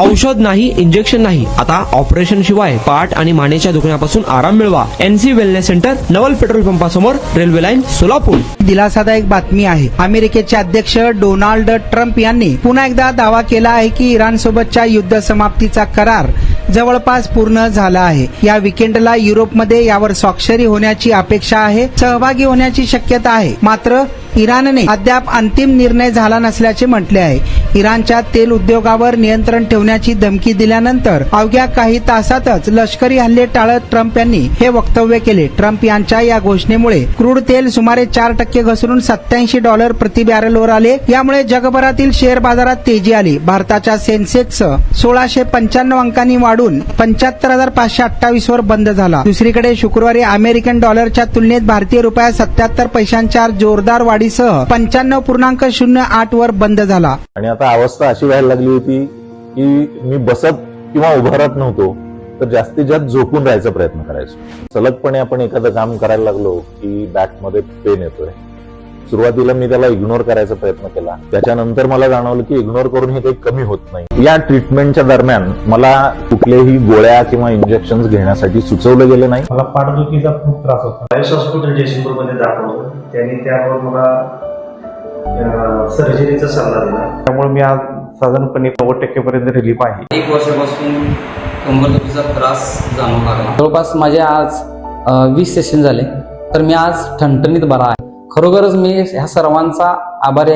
औषध नाही, इंजेक्शन नाही, आता ऑपरेशन शिवाय पाठ आणि मानेच्या दुखण्यापासून आराम मिळवा. NC वेलनेस सेंटर, नवल पेट्रोल पंपासमोर, रेल्वे लाईन, सोलापूर. दिलासादायक बातमी आहे. अमेरिकेचे अध्यक्ष डोनाल्ड ट्रम्प यांनी पुन्हा एकदा दावा केला आहे की इराण सोबतच्या युद्ध समाप्तीचा करार जवळपास पूर्ण झाला आहे. या विकेंडला युरोपमध्ये यावर स्वाक्षरी होण्याची अपेक्षा आहे, सहभागी होण्याची शक्यता आहे. मात्र इराणने अद्याप अंतिम निर्णय झाला नसल्याचे म्हटले आहे. इराणच्या तेल उद्योगावर नियंत्रण ठेवण्याची धमकी दिल्यानंतर अवघ्या काही तासातच लष्करी हल्ले टाळत ट्रम्प यांनी हे वक्तव्य केले. ट्रम्प यांच्या या घोषणेमुळे क्रूड तेल सुमारे 4% घसरून $87 प्रति बॅरलवर आले. यामुळे जगभरातील शेअर बाजारात तेजी आली. भारताच्या सेन्सेक्स 1695 अंकांनी वाढून 75,528 वर बंद झाला. दुसरीकडे शुक्रवारी अमेरिकन डॉलरच्या तुलनेत भारतीय रुपया 77 पैशांच्या जोरदार वाढीसह 95.08 वर बंद झाला. आणि आता अवस्था अशी व्हायला लागली होती की मी बसत किंवा उभं राहत नव्हतो, तर जास्तीत जास्त झोपून राहायचा प्रयत्न करायचो. सलगपणे आपण एखादं काम करायला लागलो की बॅकमध्ये पेन येतोय. सुरुवातीला मी त्याला इग्नोर करायचा प्रयत्न केला. त्याच्यानंतर मला जाणवलं की इग्नोर करून हे काही कमी होत नाही. या ट्रीटमेंटच्या दरम्यान मला कुठल्याही गोळ्या किंवा इंजेक्शन घेण्यासाठी सुचवलं गेलं नाही. मला पाठदुखीचा खूप त्रास होता. आयुष हॉस्पिटल जयसिंगपूरमध्ये दाखवलं. त्यांनी त्यावर मला सर्जरीचा सल्ला दिला. त्यामुळे मी आज साधारणपणे 90% पर्यंत रिलीफ आहे. 1 वर्षापासून कंबरदुखीचा त्रास जाणवू लागला. जवळपास माझे आज 20 सेशन झाले, तर मी आज ठणठणीत बरा आहे. खरोखरच मी ह्या सर्वांचा आभारी आहे.